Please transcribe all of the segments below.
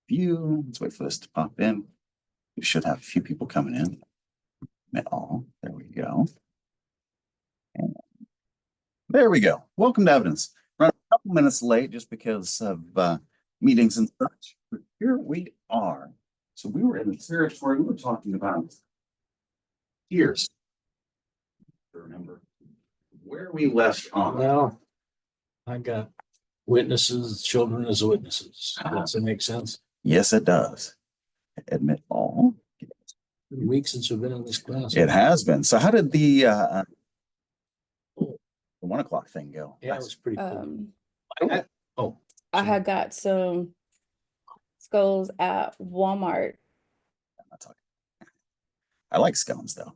view. Let's wait for this to pop in. We should have a few people coming in. All. There we go. And there we go. Welcome to Evidence. Run a couple minutes late just because of meetings and such. But here we are. So we were in the territory we were talking about years. Remember where we left off. Well, I got witnesses, children as witnesses. Does that make sense? Yes, it does. Admit all. Weeks since we've been in this class. It has been. So how did the 1 o'clock thing go? Yeah, it was pretty cool. I had got some skulls at Walmart. I'm not talking. I like scones though.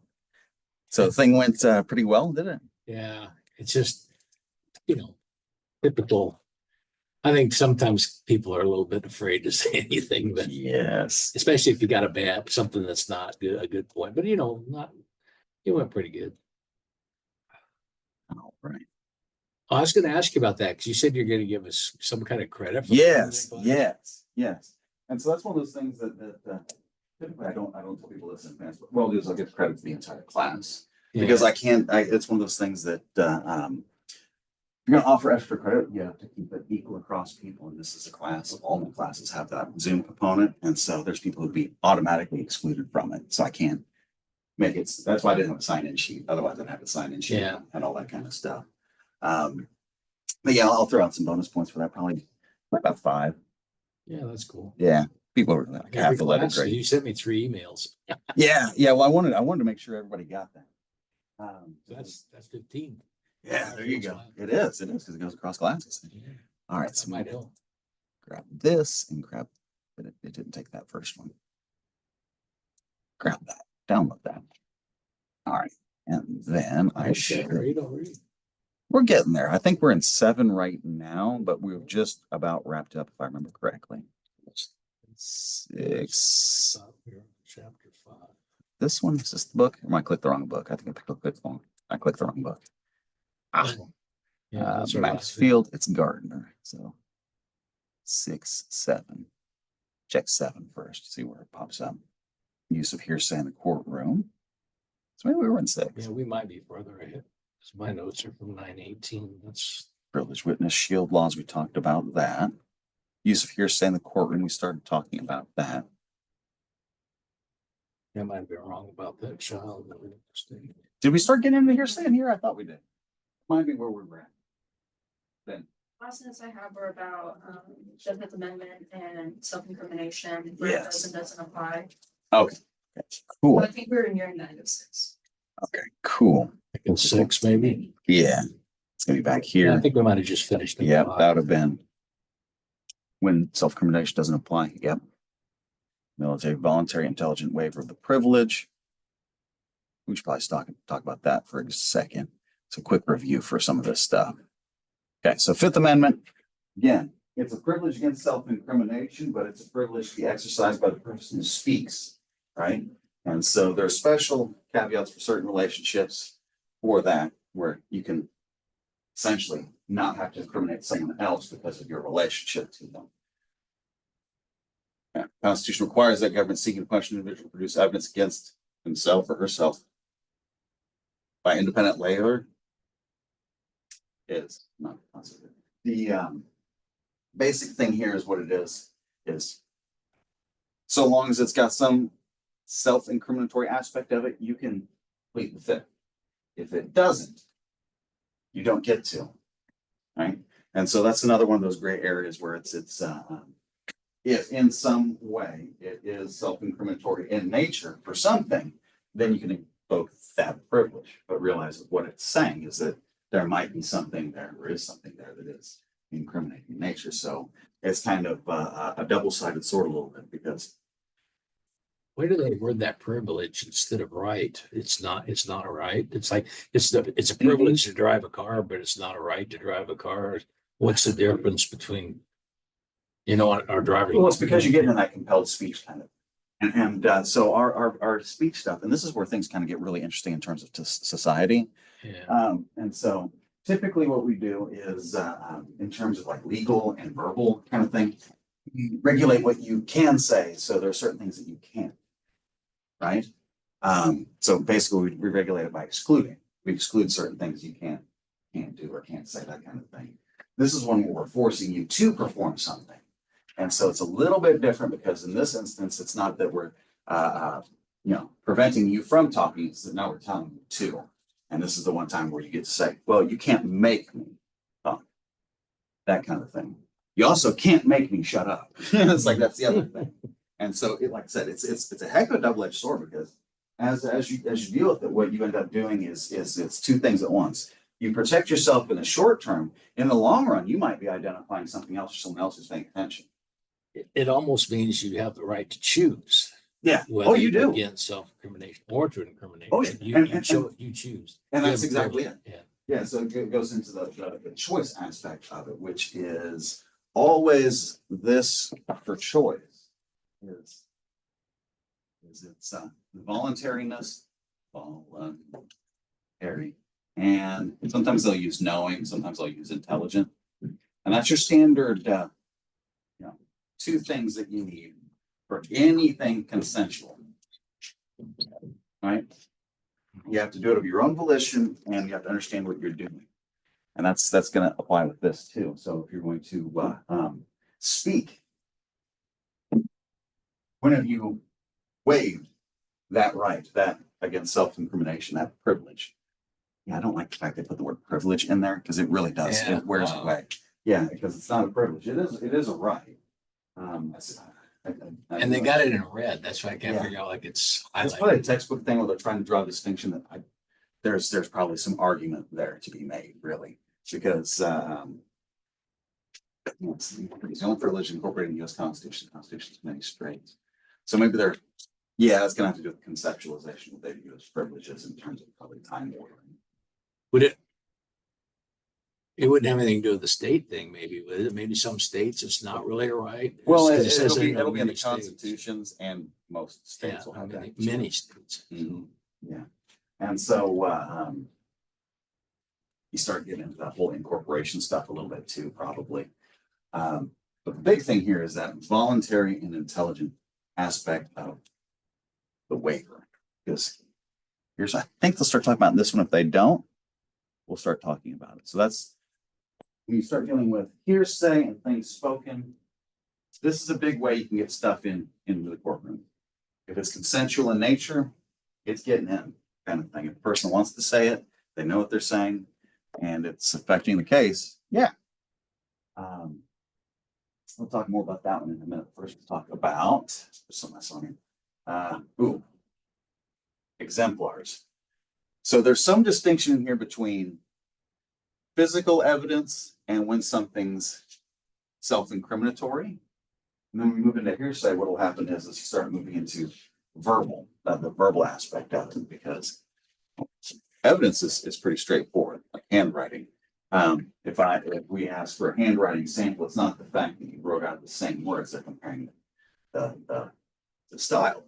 So the thing went pretty well, did it? Yeah, it's just, typical. I think sometimes people are a little bit afraid to say anything, but Yes. especially if you got something that's not a good point. But it went pretty good. All right. I was going to ask you about that because you said you're going to give us some kind of credit for Yes. And so that's one of those things that typically I don't tell people this in advance, but what I'll do is I'll give credit to the entire class because it's one of those things that if you're going to offer extra credit, you have to keep it equal across people. And this is a class. All my classes have that Zoom component. And so there's people who'd be automatically excluded from it. So I can't make it. That's why I didn't have a sign-in sheet. Otherwise I'd have a sign-in sheet and all that kind of stuff. But yeah, I'll throw out some bonus points for that. Probably about 5. Yeah, that's cool. Yeah. People are like half the letter grade. You sent me 3 emails. Yeah. Well, I wanted to make sure everybody got that. That's 15. Yeah, there you go. It is because it goes across classes. Yeah. All right, so might help. grab this and grab, but it didn't take that first one. Grab that, download that. All right, and then I should. We're getting there. I think we're in 7 right now, but we've just about wrapped up, if I remember correctly. 6. Chapter 5. This one is this the book? Or am I clicked the wrong book? I think I clicked the wrong book. Maxfield, it's Gardner. So 6, 7. Check 7 first, see where it pops up. Use of hearsay in the courtroom. So maybe we were in 6. Yeah, we might be further ahead. My notes are from 9:18. That's Privileged witness shield laws. We talked about that. Use of hearsay in the courtroom. We started talking about that. I might be wrong about that child. Did we start getting into hearsay in here? I thought we did. Might be where we're at. Then Last notes I have were about the Fifth Amendment and self-incrimination, where it does and doesn't apply. Okay. Cool. I think we're nearing the end of 6. Okay, cool. In 6, maybe. Yeah. It's gonna be back here. Yeah, I think we might have just finished. Yeah, that would have been when self-incrimination doesn't apply. Yep. Military voluntary intelligent waiver of the privilege. We should probably talk about that for just a second. It's a quick review for some of this stuff. Okay, so 5th Amendment, again, it's a privilege against self-incrimination, but it's a privilege to be exercised by the person who speaks, right? And so there are special caveats for certain relationships for that, where you can essentially not have to incriminate someone else because of your relationship to them. Yeah. Constitution requires that government seeking to punish an individual produce evidence against himself or herself by independent lawyer. Is not considered. The basic thing here is what it is so long as it's got some self-incriminatory aspect of it, you can plead the fifth. If it doesn't, you don't get to, right? And so that's another one of those gray areas where it's if in some way it is self-incriminatory in nature for something, then you can invoke that privilege. But realize that what it's saying is that there might be something there, or is something there that is incriminating in nature. So it's kind of a double-sided sword a little bit, because where do they word that privilege instead of right? It's not a right. It's like it's a privilege to drive a car, but it's not a right to drive a car. What's the difference between our driving? Well, it's because you get in that compelled speech kind of. And so our speech stuff, and this is where things kind of get really interesting in terms of society. Yeah. And so typically what we do is in terms of like legal and verbal kind of thing, regulate what you can say. So there are certain things that you can't, right? So basically we regulate it by excluding. We exclude certain things you can't do or can't say, that kind of thing. This is one where we're forcing you to perform something. And so it's a little bit different because in this instance, it's not that we're, preventing you from talking. It's that now we're telling you to. And this is the one time where you get to say, well, you can't make me talk. That kind of thing. You also can't make me shut up. It's like, that's the other thing. And so like I said, it's a heck of a double-edged sword because as you deal with it, what you end up doing is it's two things at once. You protect yourself in the short term. In the long run, you might be identifying something else or someone else who's paying attention. It almost means you have the right to choose. Yeah. Whether Oh, you do. against self-incrimination or to incriminate. Oh, yeah. You choose. And You that's have exactly privilege. it. Yeah. Yeah. So it goes into the choice aspect of it, which is always this for choice is it's the voluntariness, voluntary, and sometimes they'll use knowing, sometimes they'll use intelligent, and that's your standard, two things that you need for anything consensual, right? You have to do it of your own volition, and you have to understand what you're doing, and that's going to apply with this too. So if you're going to speak, when have you waived that right, that against self-incrimination, that privilege? Yeah, I don't like the fact they put the word privilege in there because it really does. Yeah, It wears wow. away. Yeah, because it's not a privilege. It is a right. And they got it in red. That's why I can't Yeah. figure out like it's It's highlighted. probably a textbook thing where they're trying to draw a distinction that there's probably some argument there to be made, really, because it's the only privilege incorporated in the U.S. Constitution. The Constitution has many straits. So maybe that's gonna have to do with conceptualization of they view as privileges in terms of probably time ordering. Would it wouldn't have anything to do with the state thing, maybe, would it? Maybe some states it's not really a right. Well, It's 'cause it says it'll be in the many states. constitutions, and most Yeah, states will have many, that. many states. Mhm. Yeah, and so you start getting into that whole incorporation stuff a little bit too, probably. But the big thing here is that voluntary and intelligent aspect of the waiver. Because I think they'll start talking about this one. If they don't, we'll start talking about it. So that's when you start dealing with hearsay and things spoken. This is a big way you can get stuff into the courtroom. If it's consensual in nature, it's getting in, kind of thing. If the person wants to say it, they know what they're saying, and it's affecting the case. Yeah. We'll talk more about that one in a minute. First, we'll talk about some mess on here. Exemplars. So there's some distinction in here between physical evidence and when something's self-incriminatory. And then we move into hearsay. What will happen is you start moving into verbal, the verbal aspect of it, because evidence is pretty straightforward, like handwriting. If we ask for a handwriting sample, it's not the fact that you wrote out the same words, they're comparing the style.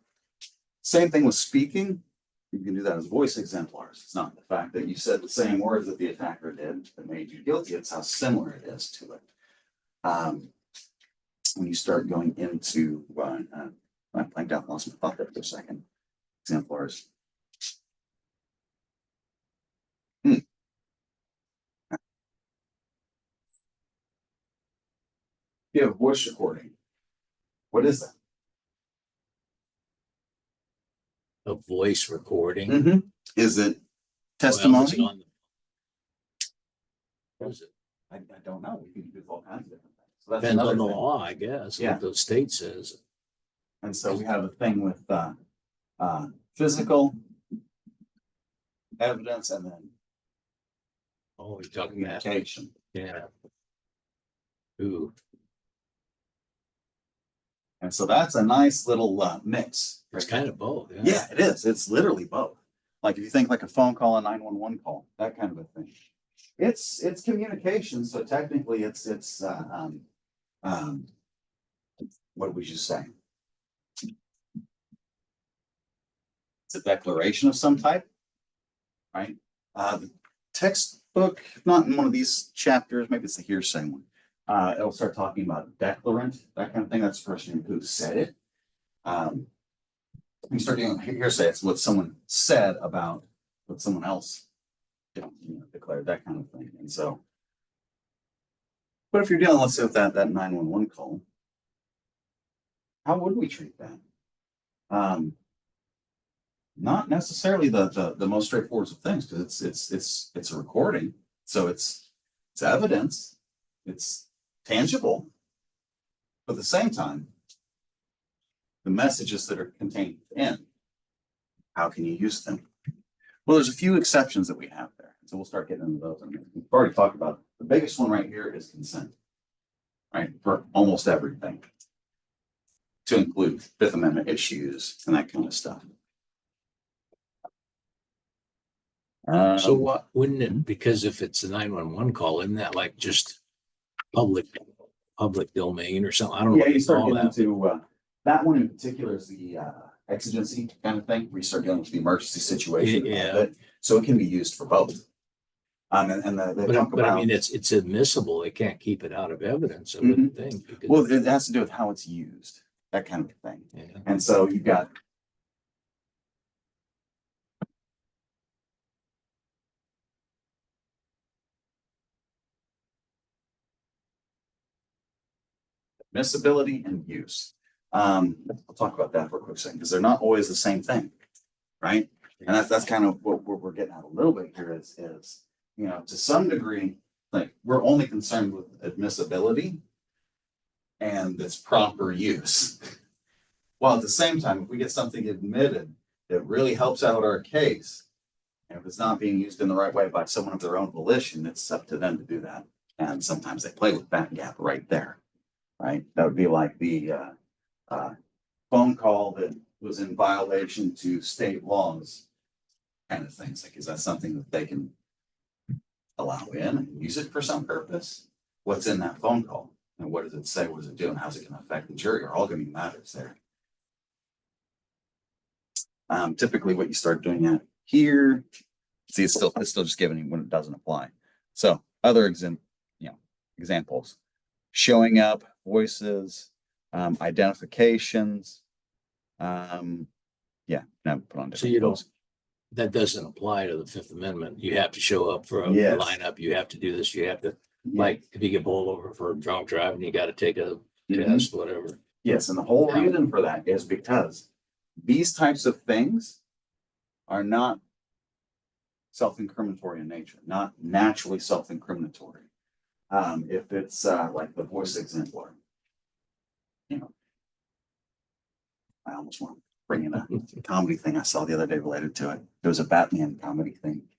Same thing with speaking. You can do that as voice exemplars. It's not the fact that you said the same words that the attacker did that made you guilty, it's how similar it is to it. When you start going into, I blanked out, lost my thought there for a second. Exemplars. You have voice recording. What is that? A voice recording. Mm-hmm. Is it Well, testimony? is it on the- is it? I don't know. We can do all kinds of different things. So that's Depends another on the thing. law, I guess, Yeah. what the state says. And so we have a thing with physical evidence and then Oh, you're talking about, communication. yeah. Ooh, And so that's a nice little mix. it's kind of both. Yeah, it is. It's literally both. Like if you think like a phone call, a 911 call, that kind of a thing. It's communication. So technically it's what would you say? It's a declaration of some type, right? The textbook, if not in one of these chapters, maybe it's the hearsay one. It'll start talking about declarant, that kind of thing. That's the person who said it. You start doing hearsay, it's what someone said about what someone else declared, that kind of thing. And so, but if you're dealing, let's say, with that 911 call, how would we treat that? Not necessarily the most straightforward of things, because it's a recording, so it's evidence, it's tangible. But at the same time, the messages that are contained within, how can you use them? Well, there's a few exceptions that we have there, so we'll start getting into those. I mean, we've already talked about the biggest one right here is consent, right, for almost everything, to include Fifth Amendment issues and that kind of stuff. So what, wouldn't it, because if it's a 911 call, isn't that like just public domain or something? I don't know Yeah, what you you start call getting that. into that one in particular is the exigency kind of thing, where you start getting into the emergency situation. Yeah. Of it. So it can be used for both. And they talk But I about, mean, it's admissible. They can't keep it out of evidence, I wouldn't think. because- well, it has to do with how it's used, that kind of thing. Yeah. And so you've got admissibility and use. I'll talk about that for a quick second, because they're not always the same thing, right? And that's kind of what we're getting at a little bit here is, to some degree, like, we're only concerned with admissibility and its proper use. While at the same time, if we get something admitted that really helps out our case, and if it's not being used in the right way by someone of their own volition, it's up to them to do that. And sometimes they play with that gap right there, right? That would be like the phone call that was in violation to state laws, kind of things. Like, is that something that they can allow in and use it for some purpose? What's in that phone call? And what does it say? What does it do? And how's it going to affect the jury? Are all going to be matters there. Typically what you start doing at here, see, it's still just giving you when it doesn't apply. So other examples, showing up, voices, identifications. Yeah, now put on So you different don't, bills. that doesn't apply to the Fifth Amendment. You have to show up for a Yes. lineup. You have to do this. You have to, Yeah. like, if you get pulled over for drunk driving, you got to take a Mhm. test, whatever. Yes, and the whole reason for that is because these types of things are not self-incriminatory in nature, not naturally self-incriminatory. If it's like the voice exemplar, I almost want to bring in a comedy thing I saw the other day related to it. There was a Batman comedy thing.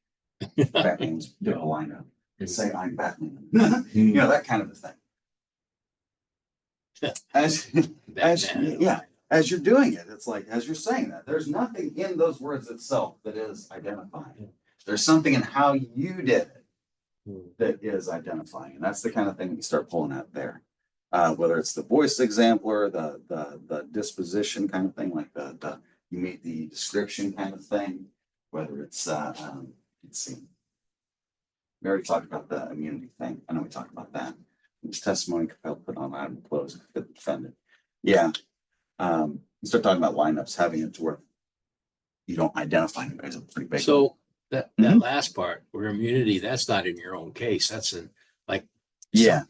Batman's doing a lineup. Say I'm Batman. That kind of a thing. As you're doing it, it's like, as you're saying that, there's nothing in those words itself that is identifying. There's something in how you did it that is identifying. And that's the kind of thing that you start pulling out there. Whether it's the voice exemplar, the disposition kind of thing, like you meet the description kind of thing, whether it's let's see. We already talked about the immunity thing. I know we talked about that. It's testimony compelled put on item close if the defendant. Yeah. You start talking about lineups, having it to where you don't identify anybody as a pretty big one. So that last part, where immunity, that's not in your own case. That's in like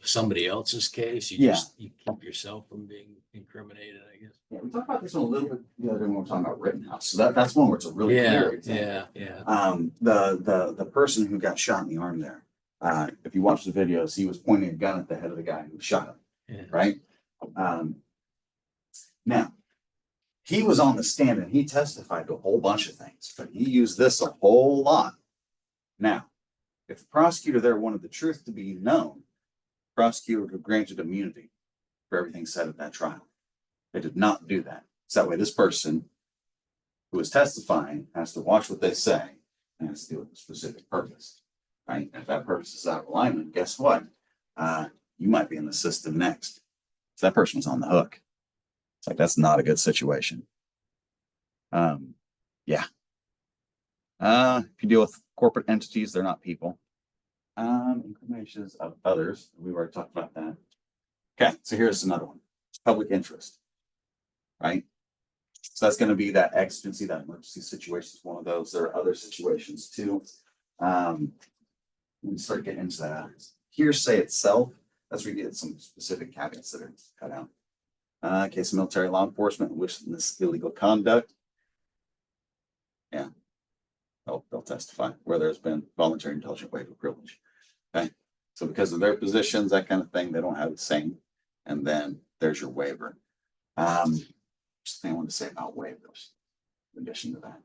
somebody else's case. You keep yourself from being incriminated, I guess. Yeah, we talked about this one a little bit the other day when we were talking about Rittenhouse. So that's one where it's a really clear example. Yeah. The person who got shot in the arm there, if you watch the videos, he was pointing a gun at the head of the guy who shot him. Yeah. Right? Now, he was on the stand and he testified to a whole bunch of things, but he used this a whole lot. Now, if the prosecutor there wanted the truth to be known, the prosecutor would have granted immunity for everything said at that trial. They did not do that. So that way, this person who is testifying has to watch what they say and has to do it with a specific purpose. Right? And if that purpose is out of alignment, guess what? You might be in the system next. So that person was on the hook. It's like, that's not a good situation. Yeah. If you deal with corporate entities, they're not people. Incriminations of others. We've already talked about that. Okay, so here's another one. Public interest. Right? So that's going to be that exigency, that emergency situation is one of those. There are other situations too. When we start getting into that hearsay itself, that's where you get some specific caveats that are cut out. Case of military law enforcement witness illegal conduct. Yeah. They'll testify where there's been voluntary intelligent waiver privilege. Okay. So because of their positions, that kind of thing, they don't have the same. And then there's your waiver. Just thing I want to say about waivers in addition to that.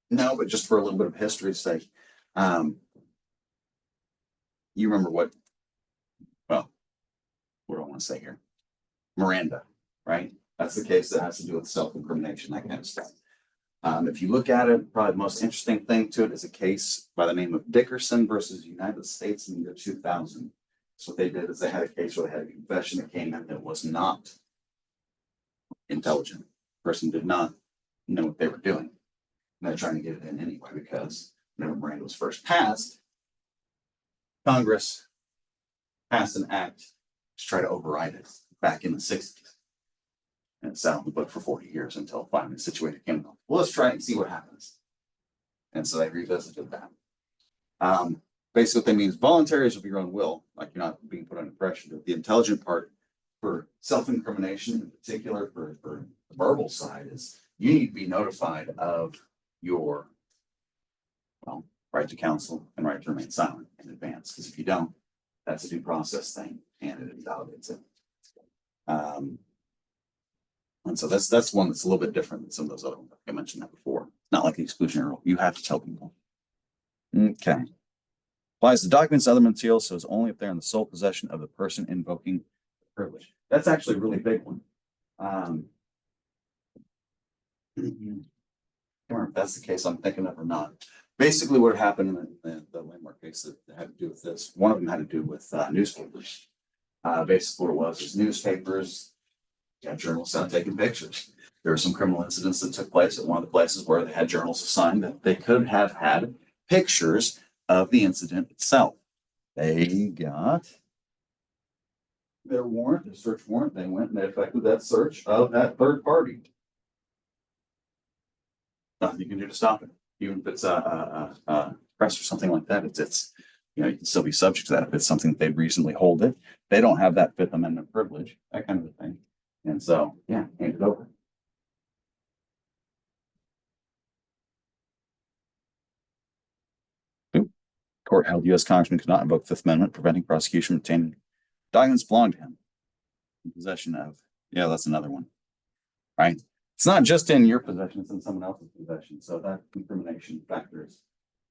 No, but just for a little bit of history's sake, you remember what do I want to say here? Miranda, right? That's the case that has to do with self-incrimination, that kind of stuff. If you look at it, probably the most interesting thing to it is a case by the name of Dickerson versus United States in the year 2000. So what they did is they had a case where they had a confession that came in that was not intelligent. The person did not know what they were doing. And they're trying to get it in anyway because whenever Miranda was first passed, Congress passed an act to try to override it back in the 60s. And it sat on the book for 40 years until finally the situation came up. Well, let's try it and see what happens. And so they revisited that. Basically, what they mean is voluntary is of your own will, like you're not being put under pressure. The intelligent part for self-incrimination, in particular for the verbal side, is you need to be notified of your right to counsel and right to remain silent in advance. Because if you don't, that's a due process thing and it invalidates it. And so that's one that's a little bit different than some of those other ones. I mentioned that before. Not like the exclusionary rule. You have to tell people. Okay. Applies to documents and other materials, so it's only if they're in the sole possession of the person invoking the privilege. That's actually a really big one. I can't remember if that's the case I'm thinking of or not. Basically, what happened in the landmark case that had to do with this, one of them had to do with newspapers. Basically, what it was is newspapers, journalists out taking pictures. There were some criminal incidents that took place at one of the places where they had journals assigned that they could have had pictures of the incident itself. They got their warrant, their search warrant. They went and they effected that search of that third party. Nothing you can do to stop it, even if it's a press or something like that. It's you can still be subject to that if it's something that they reasonably hold it. They don't have that Fifth Amendment privilege, that kind of a thing. And so, hand it over. Court held U.S. Congressman could not invoke Fifth Amendment, preventing prosecution from obtaining documents belong to him. In possession of, that's another one, right? It's not just in your possession, it's in someone else's possession. So that incrimination factor is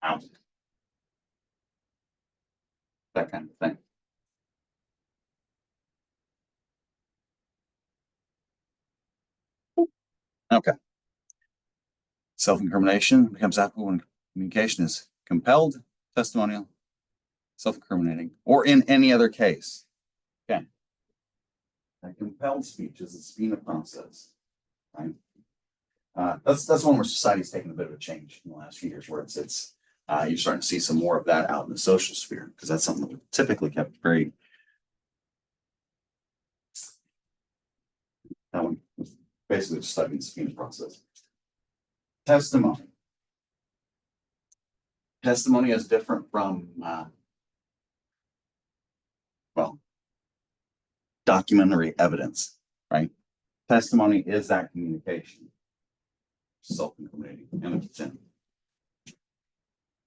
out. That kind of thing. Okay. Self-incrimination becomes applicable when communication is compelled, testimonial, self-incriminating, or in any other case. Okay. That compelled speech is a subpoena process, right? That's one where society's taken a bit of a change in the last few years, where it's you're starting to see some more of that out in the social sphere, because that's something that typically kept very. That one was basically just studying the subpoena process. Testimony. Testimony is different from documentary evidence, right? Testimony is that communication. Self-incriminating, and it's in.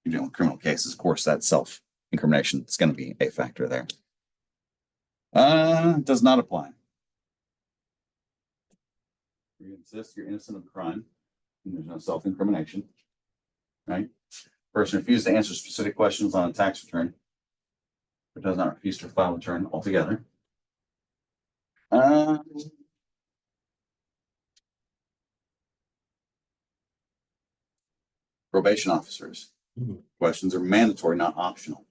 You're dealing with criminal cases, of course, that self-incrimination is going to be a factor there. Does not apply. You insist you're innocent of crime, and there's no self-incrimination, right? Person refused to answer specific questions on a tax return, but does not refuse to file a return altogether. Probation officers. Questions are mandatory, not optional.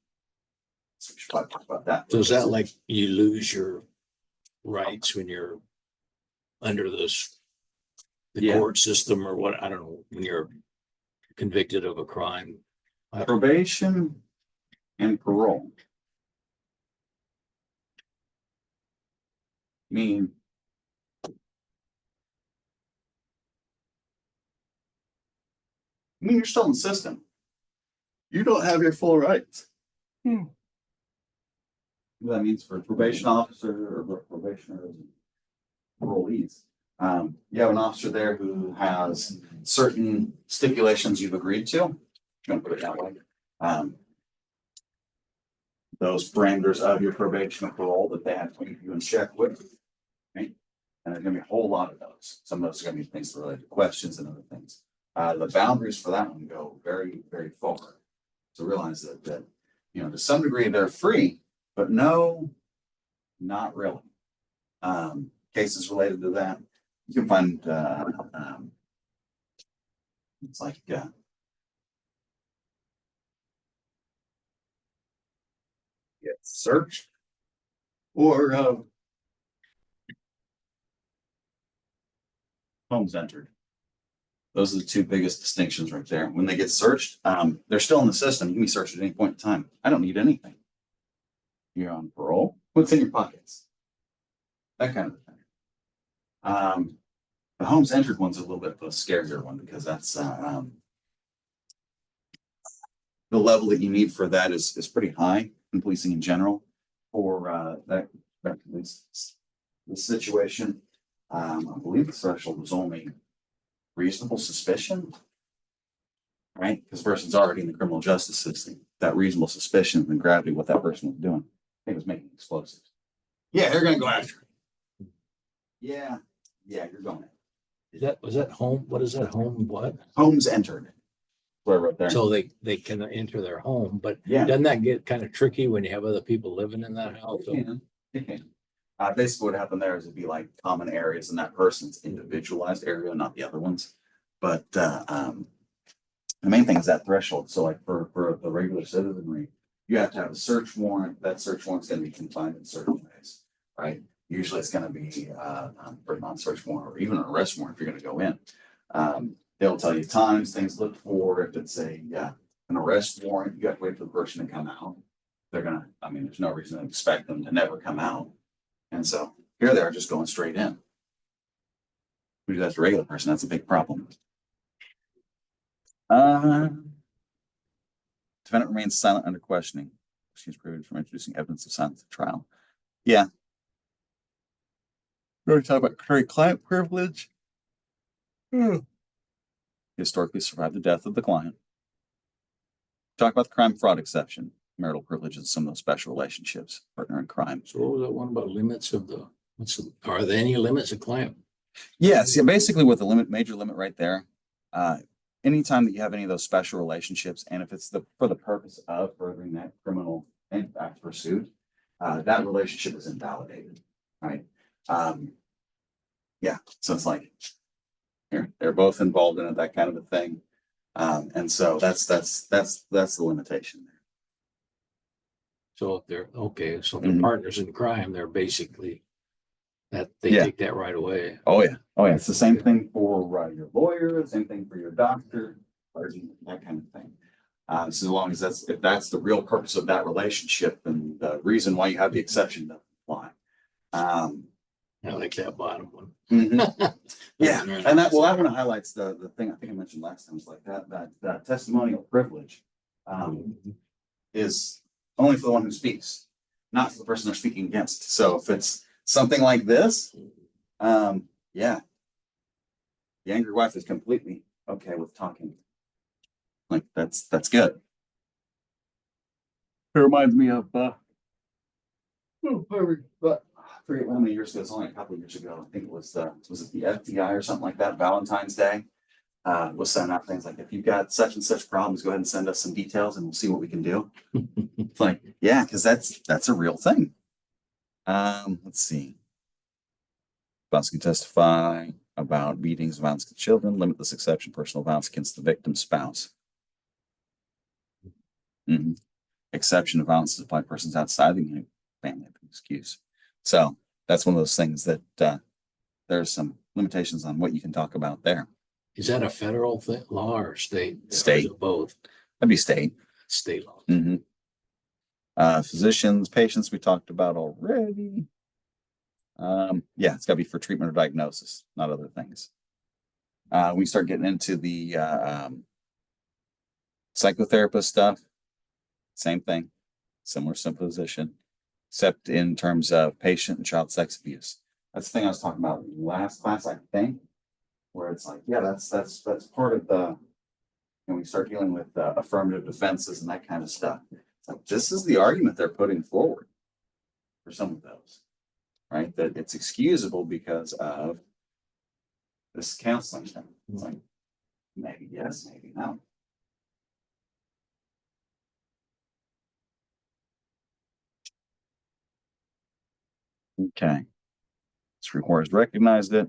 So we should probably talk about that. So is that like you lose your rights when you're under the court system or what? I don't know, when you're convicted of a crime, Probation and parole. Mean. I mean, you're still in the system. You don't have your full rights. What that means for probation officer or probationers, and parolees. You have an officer there who has certain stipulations you've agreed to. I'm gonna put it that way. Those parameters of your probation and parole that they have to keep you in check with. Right? And there's gonna be a whole lot of those. Some of those are gonna be things related to questions and other things. The boundaries for that one go very, very far. So realize that, you know, to some degree they're free, but no, not really. Cases related to that, you can find, it's like, get searched or, homes entered. Those are the two biggest distinctions right there. When they get searched, they're still in the system. You can be searched at any point in time. I don't need anything. You're on parole. What's in your pockets? That kind of thing. The homes entered one's a little bit of a scarier one because that's the level that you need for that is pretty high in policing in general for that the situation. I believe the threshold was only reasonable suspicion, right? Because the person's already in the criminal justice system. That reasonable suspicion and gravity of what that person was doing. He was making explosives. Yeah, they're gonna go after him. Yeah, you're going. Was that home? What is that home? What? Homes entered. Where right there. So they can enter their home, but Yeah. doesn't that get kind of tricky when you have other people living in that house? It can. Basically what happened there is it'd be like common areas in that person's individualized area, not the other ones. But the main thing is that threshold. So like for the regular citizenry, you have to have a search warrant. That search warrant's gonna be confined in certain ways, right? Usually it's gonna be for a non-search warrant or even an arrest warrant if you're gonna go in. They'll tell you times, things to look for. If it's an arrest warrant, you have to wait for the person to come out. There's no reason to expect them to never come out. And so here they are just going straight in. We do that to a regular person, that's a big problem. Defendant remains silent under questioning. She's prohibited from introducing evidence of silence at trial. Yeah. We already talked about attorney-client privilege. Historically survived the death of the client. Talk about the crime fraud exception, marital privileges, and some of those special relationships, partner in crime. So what was that one about limits of are there any limits of client? Yes, yeah, basically with the major limit right there. Anytime that you have any of those special relationships, and if it's for the purpose of furthering that criminal act pursuit, that relationship is invalidated, right? Yeah, so it's like they're both involved in it, that kind of a thing. And so that's the limitation there. So if they're okay, so Mhm. they're partners in crime, they're basically that they Yeah. take that right away. Oh yeah. It's the same thing for your lawyer, the same thing for your doctor, or that kind of thing. So as long as if that's the real purpose of that relationship, and the reason why you have the exception doesn't apply. I like that bottom one. Mhm. Yeah, and that one highlights the thing I think I mentioned last time, is like that testimonial privilege is only for the one who speaks, not for the person they're speaking against. So if it's something like this, yeah, the angry wife is completely okay with talking. Like that's good. It reminds me of I forget how many years ago. It's only a couple of years ago. I think it was it the FBI or something like that. Valentine's Day was sending out things like, if you've got such and such problems, go ahead and send us some details, and we'll see what we can do. It's like, yeah, because that's a real thing. Let's see. Spouse can testify about beatings, violence against children, limitless exception, personal violence against the victim's spouse. Exception to violence is applied to persons outside the family of excuse. So that's one of those things that there's some limitations on what you can talk about there. Is that a federal law or state? State. Or both? That'd be state. State law. Mhm. Physicians, patients, we talked about already. Yeah, it's gotta be for treatment or diagnosis, not other things. We start getting into the psychotherapist stuff. Same thing, similar position, except in terms of patient and child sex abuse. That's the thing I was talking about last class, I think, where it's like, yeah, that's part of the, and we start dealing with affirmative defenses and that kind of stuff. It's like, this is the argument they're putting forward for some of those, right? That it's excusable because of this counseling thing. It's like, maybe yes, maybe no. Okay. Supreme Court has recognized it.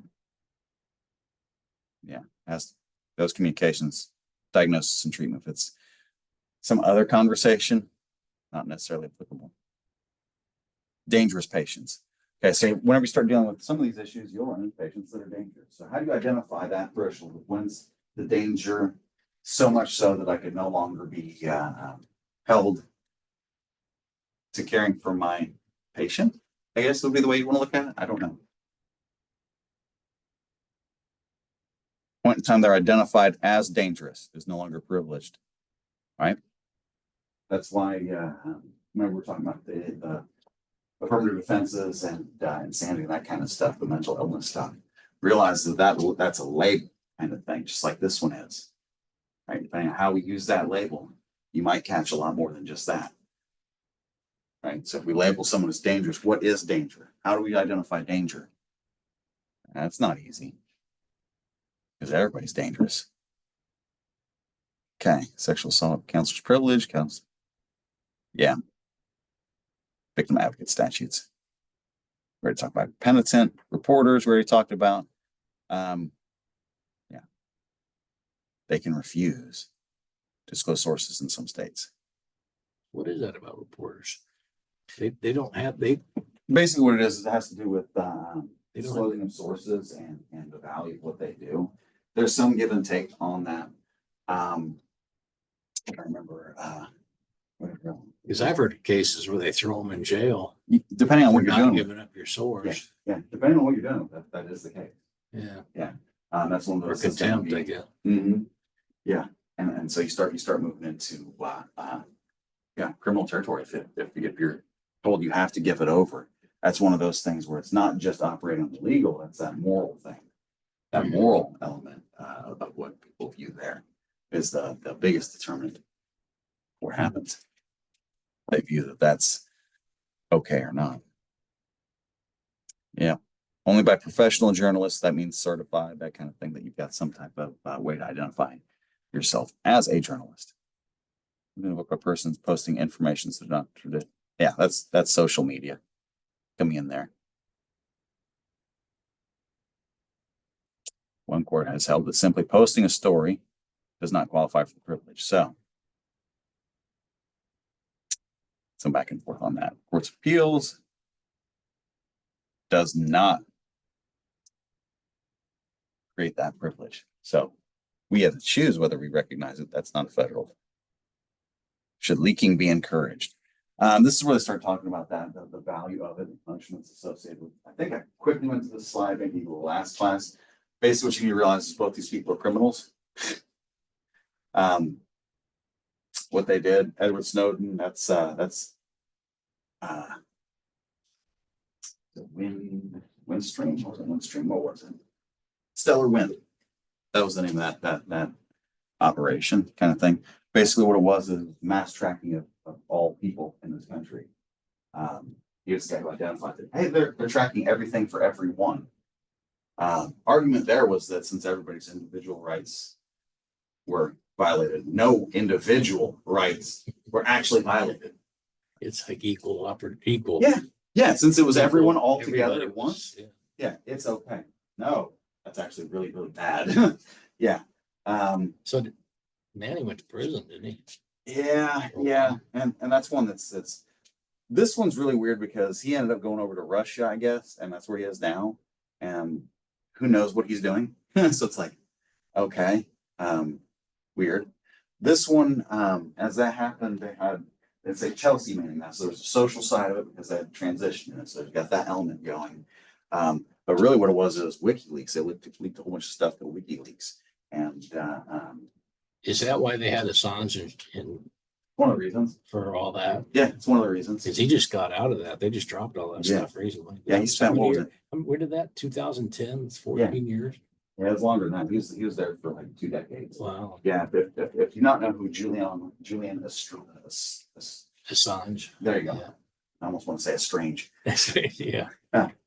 Yeah, has those communications, diagnosis and treatment. If it's some other conversation, not necessarily applicable. Dangerous patients. Okay, so whenever you start dealing with some of these issues, you'll run into patients that are dangerous. So how do you identify that threshold? When's the danger so much so that I could no longer be held to caring for my patient? I guess would be the way you want to look at it. I don't know. Point in time they're identified as dangerous is no longer privileged, right? That's why, remember we're talking about the affirmative defenses and insanity and that kind of stuff, the mental illness stuff. Realize that's a label kind of thing, just like this one is, right? Depending on how we use that label, you might catch a lot more than just that, right? So if we label someone as dangerous, what is danger? How do we identify danger? That's not easy because everybody's dangerous. Okay, sexual assault, counselor's privilege, yeah. Victim advocate statutes. We already talked about penitent, reporters, we already talked about. Yeah. They can refuse to disclose sources in some states. What is that about reporters? They don't have, Basically what it is it has to do with They don't disclosing of sources and the value of what they do. There's some give and take on that. I remember whatever. because I've heard of cases where they throw them in jail. Depending on for what you're not doing. giving up your source. Yeah, depending on what you're doing, that is the case. Yeah. That's one of Or those. contempt, I guess. Yeah, and so you start moving into criminal territory if you're told you have to give it over. That's one of those things where it's not just operating on the legal, it's that moral thing. That moral element of what people view there is the biggest determinant of what happens. They view that that's okay or not. Yeah. Only by professional journalists, that means certified, that kind of thing, that you've got some type of way to identify yourself as a journalist. If a person's posting information that's not traditional, yeah, that's social media coming in there. One court has held that simply posting a story does not qualify for the privilege. So, some back and forth on that. Courts of Appeals does not create that privilege. So, we have to choose whether we recognize it. That's not a federal. Should leaking be encouraged? This is where they start talking about that, the value of it, the punishments associated with it. I think I quickly went to the slide, maybe the last class. Basically, what you need to realize is both these people are criminals. What they did, Edward Snowden, that's the Windstream. What was it? Windstream. What was it? Stellar Wind. That was the name of that operation kind of thing. Basically, what it was is mass tracking of all people in this country. You just got to identify that, hey, they're tracking everything for everyone. Argument there was that since everybody's individual rights were violated, no individual rights were actually violated. It's like equal. Yeah, since it was everyone all together Everybody at once. was- Yeah, it's okay. No, that's actually really, really bad. Yeah. So Manny went to prison, didn't he? Yeah. And that's one that's this one's really weird because he ended up going over to Russia, I guess, and that's where he is now. And who knows what he's doing. So it's like, okay, weird. This one, as that happened, it's a Chelsea meeting now, so there's a social side of it because they had transition in it, so you've got that element going. But really what it was WikiLeaks. They leaked a whole bunch of stuff to WikiLeaks. And Is that why they had Assange in one of the reasons. for all that? Yeah, it's one of the reasons. Because he just got out of that. They just dropped all that Yeah. stuff recently. Yeah, he spent, what was it? Where did that? 2010, it's 14 years. Yeah, it's longer than that. He was there for like 2 decades. Wow. Yeah, if you not know who Julian Assange. there you go. Yeah. I almost want to say Estrange. Yeah.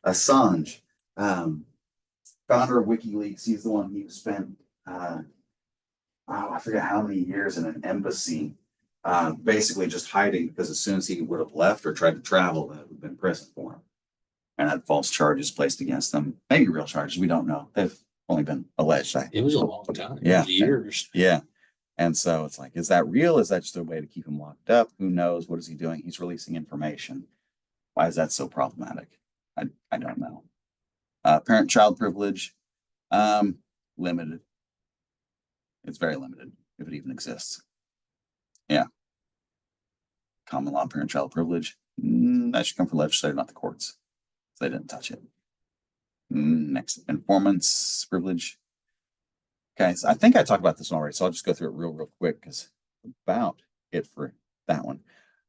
Assange, founder of WikiLeaks. He's the one who spent, I forget how many years in an embassy, basically just hiding because as soon as he would have left or tried to travel, that would have been prison for him. And had false charges placed against them. Maybe real charges. We don't know. They've only been alleged. It was a long time. Yeah. Years. Yeah. And so it's like, is that real? Is that just a way to keep him locked up? Who knows? What is he doing? He's releasing information. Why is that so problematic? I don't know. Parent-child privilege, limited. It's very limited, if it even exists. Yeah. Common law parent-child privilege. That should come from legislature, not the courts. So they didn't touch it. Next, informants privilege. Okay, so I think I talked about this one already, so I'll just go through it real quick because about it for that one.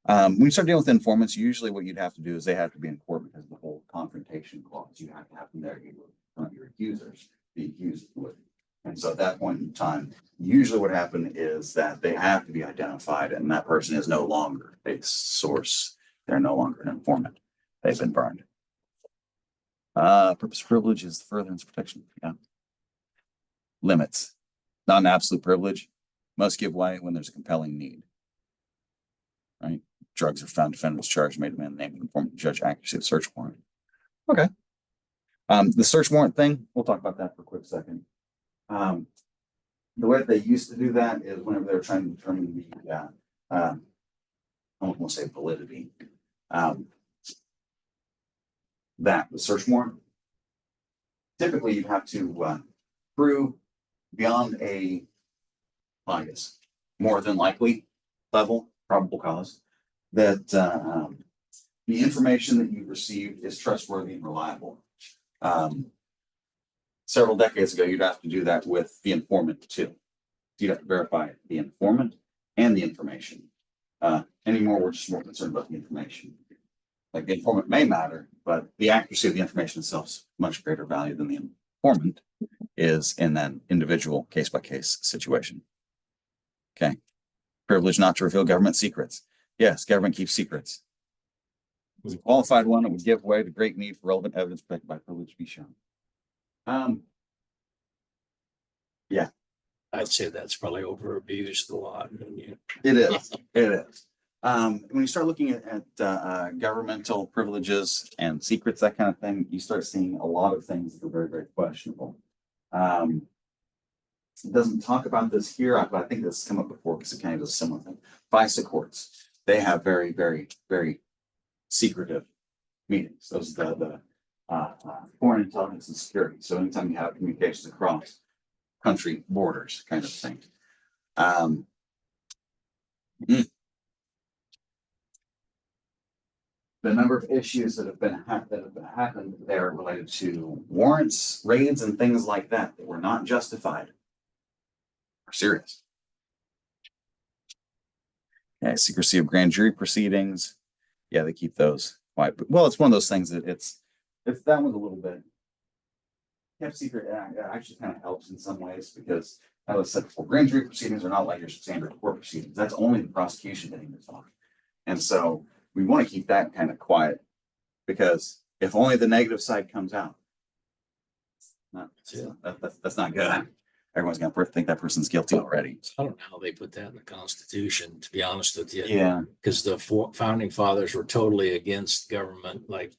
When you start dealing with informants, usually what you'd have to do is they have to be in court because of the whole confrontation clause. You have to have them there. You want your accusers, the accused would. And so at that point in time, usually what happened is that they have to be identified and that person is no longer a source. They're no longer an informant. They've been burned. Purpose privilege is furtherance protection. Yeah. Limits. Not an absolute privilege. Must give way when there's a compelling need. Right? Drugs are found, defendant was charged, made a man name, informant, judge accuracy of search warrant. Okay. The search warrant thing, we'll talk about that for a quick second. The way they used to do that is whenever they were trying to determine the, I don't want to say validity, that the search warrant, typically you'd have to prove beyond a bias, more than likely level, probable cause, that the information that you've received is trustworthy and reliable. Several decades ago, you'd have to do that with the informant too. You'd have to verify the informant and the information. Anymore, we're just more concerned about the information. Like the informant may matter, but the accuracy of the information itself is much greater value than the informant is in that individual case-by-case situation. Okay. Privilege not to reveal government secrets. Yes, government keeps secrets. It was a qualified one that would give way to great need for relevant evidence protected by privilege to be shown. Yeah. I'd say that's probably over abused a lot. It is. It is. When you start looking at governmental privileges and secrets, that kind of thing, you start seeing a lot of things that are very questionable. It doesn't talk about this here, but I think this has come up before because it kind of does a similar thing. FISA courts, they have very secretive meetings. Those are the foreign intelligence and security. So anytime you have communications across country borders, kind of thing. The number of issues that have happened there related to warrants, raids, and things like that that were not justified are serious. Yeah, secrecy of grand jury proceedings. Yeah, they keep those quiet. But, well, it's one of those things that it's that one's a little bit kept secret. It actually kind of helps in some ways because, as I said before, grand jury proceedings are not like your standard court proceedings. That's only the prosecution getting to talk, and so we want to keep that kind of quiet because if only the negative side comes out, that's not good. Everyone's going to think that person's guilty already. I don't know how they put that in the Constitution, to be honest with you. Yeah. Because the founding fathers were totally against government, like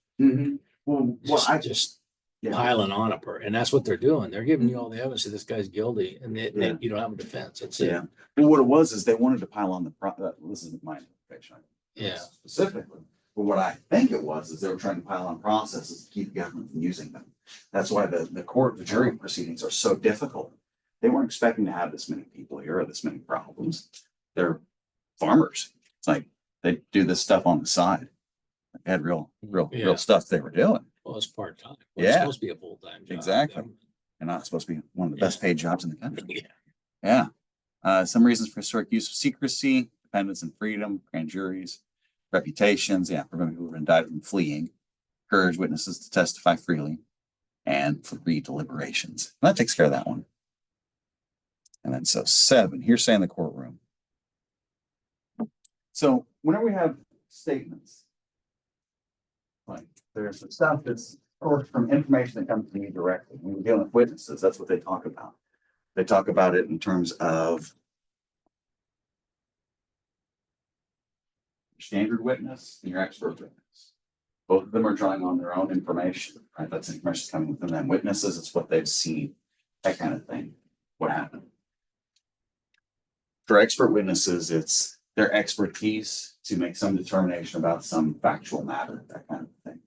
Well, just, I just yeah. piling on a person. And that's what they're doing. They're giving you all the evidence that this guy's guilty and you don't have a defense. That's it. Yeah. Well, what it was is they wanted to pile on this is my interpretation. Yeah. Specifically. But what I think it was is they were trying to pile on processes to keep the government from using them. That's why the jury proceedings are so difficult they weren't expecting to have this many people here or this many problems. They're farmers. It's like they do this stuff on the side. They had real Yeah. stuff they were doing. Well, it's part-time. Yeah. It's supposed to be a full-time job. Exactly. And not supposed to be one of the best paid jobs in the country. Yeah. Yeah. Some reasons for historic use of secrecy, dependence and freedom, grand juries, reputations, preventing people who've been indicted from fleeing, encourage witnesses to testify freely, and for deliberations. And that takes care of that one. And then so 7, hearsay in the courtroom. So whenever we have statements, like there's the stuff that's or from information that comes to me directly. When we're dealing with witnesses, that's what they talk about. They talk about it in terms of your standard witness and your expert witness. Both of them are drawing on their own information, right? That's information coming from them. Witnesses, it's what they've seen, that kind of thing. What happened? For expert witnesses, it's their expertise to make some determination about some factual matter, that kind of thing.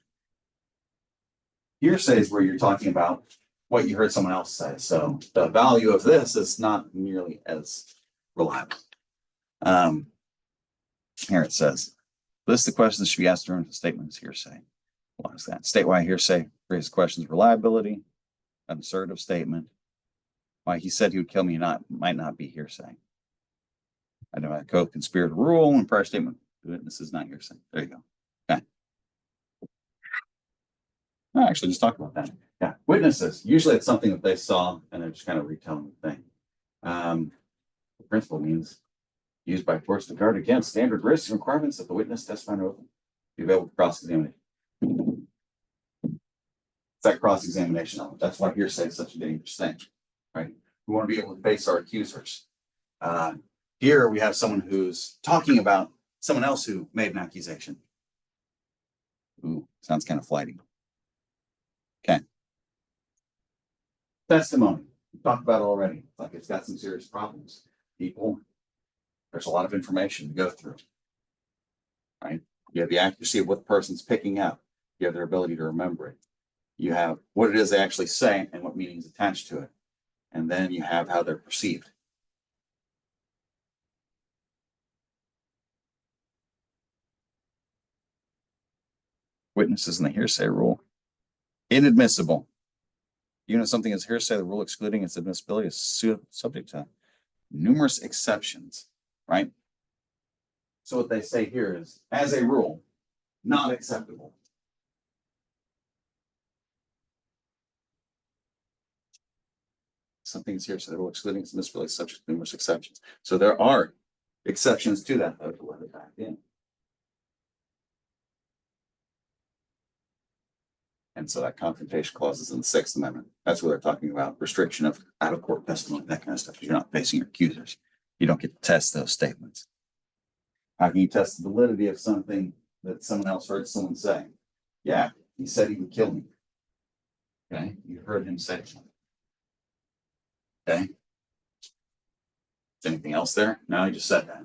Hearsay is where you're talking about what you heard someone else say. So the value of this is not nearly as reliable. Here it says, list the questions that should be asked during the statement is hearsay. What is that? State why hearsay raises questions of reliability, an assertive statement. Why he said he would kill me might not be hearsay. Identify co-conspirator rule and prior statement. The witness is not hearsay. There you go. Okay. I actually just talked about that. Yeah. Witnesses. Usually it's something that they saw and they're just kind of retelling the thing. The principle means used by courts to guard against standard risks and requirements that the witness testify over. Be available for cross-examination. It's that cross-examination element. That's why hearsay is such a dangerous thing, right? We want to be able to face our accusers. Here we have someone who's talking about someone else who made an accusation. Ooh, sounds kind of flighty. Okay. Testimony. We talked about it already. Like it's got some serious problems. People, there's a lot of information to go through. Right? You have the accuracy of what the person's picking up. You have their ability to remember it. You have what it is they actually say and what meanings attached to it. And then you have how they're perceived. Witnesses in the hearsay rule. Inadmissible. You know something is hearsay, the rule excluding its admissibility is subject to numerous exceptions, right? So what they say here is, as a rule, not acceptable. Something is hearsay, the rule excluding its admissibility is subject to numerous exceptions. So there are exceptions to that, though, to let it back in. And so that confrontation clause is in the 6th Amendment. That's where they're talking about restriction of out-of-court testimony, that kind of stuff. You're not facing your accusers. You don't get to test those statements. How can you test the validity of something that someone else heard someone say? Yeah, he said he would kill me. Okay, you heard him say something. Okay. Is anything else there? No, he just said that.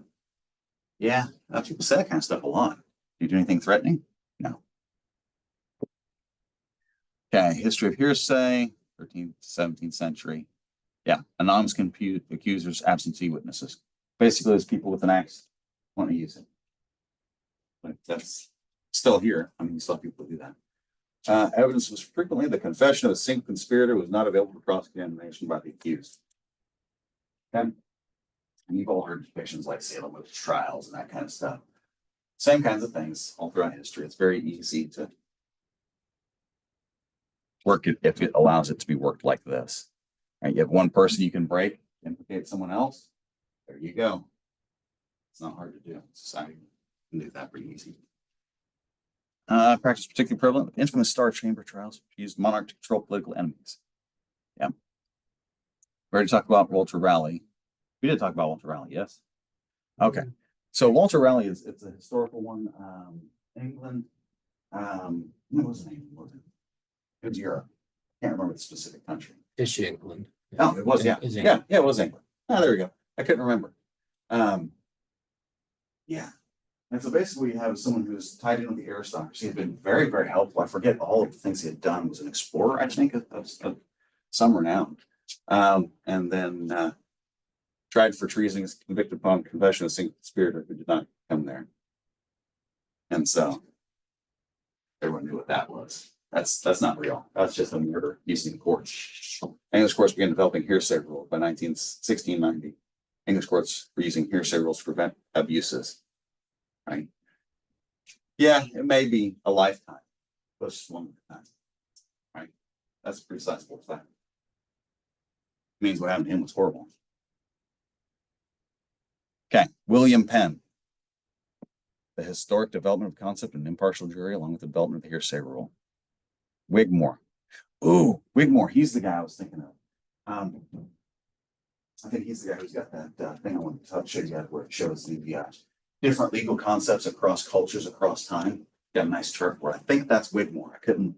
Yeah, people say that kind of stuff a lot. Do you do anything threatening? No. Okay, history of hearsay, 13th to 17th century. Yeah, anonymous accusers, absentee witnesses. Basically, it's people with an axe want to use it. But that's still here. I mean, you still have people who do that. Evidence was frequently the confession of a single conspirator was not available for cross-examination by the accused. Okay. And you've all heard depictions like Salem witch trials and that kind of stuff. Same kinds of things all throughout history. It's very easy to work it if it allows it to be worked like this. Right? You have one person you can break, implicate someone else. There you go. It's not hard to do. Society can do that pretty easy. Practice particularly prevalent. Infamous Star Chamber trials used monarch to control political enemies. Yeah. We already talked about Walter Raleigh. We did talk about Walter Raleigh, yes. Okay. So Walter Raleigh it's a historical one. England. What was the name? It was Europe. Can't remember the specific country. It's England. Oh, it was, yeah. It's Yeah, it was England. Ah, there we go. I couldn't remember. Yeah. And so basically you have someone who's tied in with the aristocracy, has been very, very helpful. I forget all of the things he had done. Was an explorer, I think, of some renown. And then, tried for treason is convicted upon confession of single conspirator who did not come there. And so everyone knew what that was. That's not real. That's just a murder used in courts. English courts began developing hearsay rule by 1690. English courts were using hearsay rules to prevent abuses. Right? Yeah, it may be a lifetime, but it's just one time. Right? That's a pretty sizable fact. Means what happened to him was horrible. Okay, William Penn. The historic development of concept and impartial jury, along with the development of the hearsay rule. Wigmore. Ooh, Wigmore. He's the guy I was thinking of. I think he's the guy who's got that thing I want to show you guys where it shows the different legal concepts across cultures, across time. Got a nice chart where I think that's Wigmore. I couldn't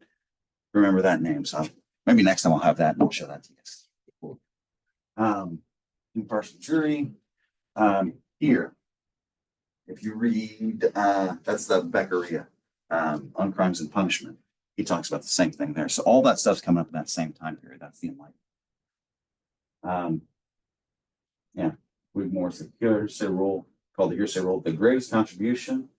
remember that name, so maybe next time I'll have that and I'll show that to you guys. Impartial jury. Here, if you read, that's the Beccaria on Crimes and Punishment. He talks about the same thing there. So all that stuff's coming up in that same time period. That's the Enlightenment. Yeah, Wigmore's the hearsay rule, called the hearsay rule, the greatest contribution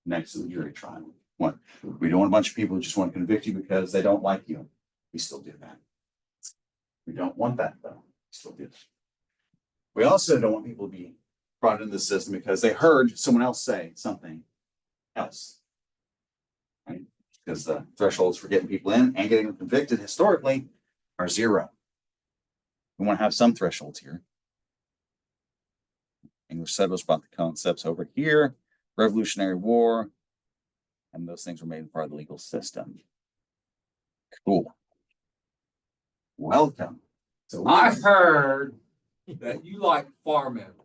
next to the jury trial. What? We don't want a bunch of people who just want to convict you because they don't like you. We still do that. We don't want that though. We still do that. We also don't want people to be brought into the system because they heard someone else say something else. Right? Because the thresholds for getting people in and getting them convicted historically are 0. We want to have some thresholds here. English settlers brought the concepts over here, Revolutionary War, and those things were made part of the legal system. Cool. Welcome. So I heard that you like farm animals.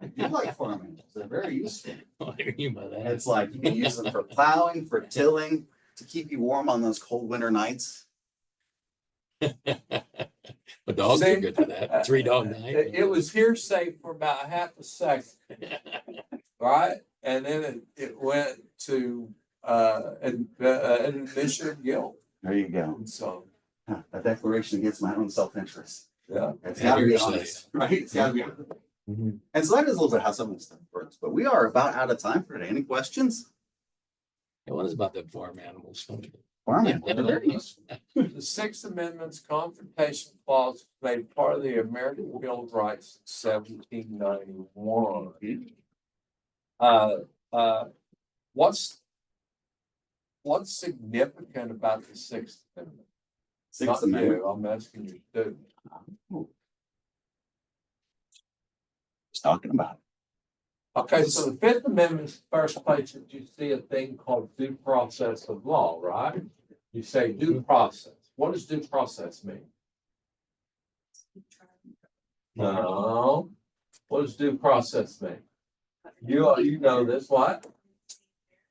I do like farm animals. They're very useful. What do you mean by that? It's like you can use them for plowing, for tilling, to keep you warm on those cold winter nights. A dog See? are good for that. 3 dog night. It was hearsay for about half a second, right? And then it went to an admission of guilt. There you go. And so, A declaration against my own self-interest. yeah. It's got to be Hearsay. honest, right? It's got to be honest. Mhm. And so that is a little bit how some of this stuff works. But we are about out of time for today. Any questions? Hey, what is about them farm animals? Farm Yeah, animals. they're very useful. The Sixth Amendment's Confrontation Clause was made part of the American Bill of Rights in 1791. What's significant about the Sixth Amendment? Sixth Not Amendment. you, I'm asking you. Student. Just talking about it. Okay, so the Fifth Amendment's the first place that you see a thing called due process of law, right? You say due process. What does due process mean? No. What does due process mean? You know this, what?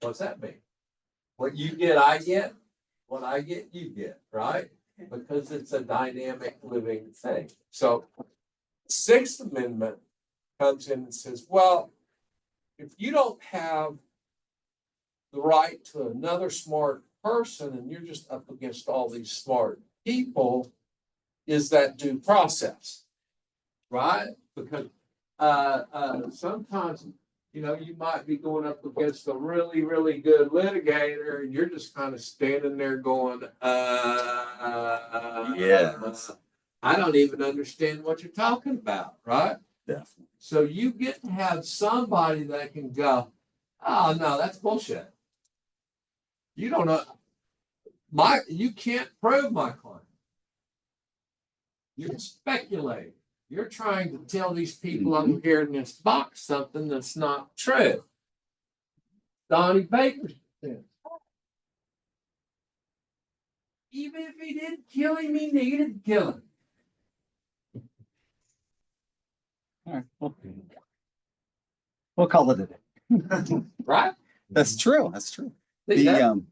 What's that mean? What you get, I get. What I get, you get, right? Because it's a dynamic living thing. So Sixth Amendment comes in and says, well, if you don't have the right to another smart person and you're just up against all these smart people, is that due process? Right? Because sometimes, you know, you might be going up against a really, really good litigator and you're just kind of standing there going, Yes. I don't even understand what you're talking about, right? Definitely. So you get to have somebody that can go, oh no, that's bullshit. You don't know you can't prove my claim. You're speculating. You're trying to tell these people over here in this box something that's not true. Donnie Baker's defense. Even if he didn't kill him, he needed to kill him. All right. We'll call it a day. Right? That's true. That's true. See, The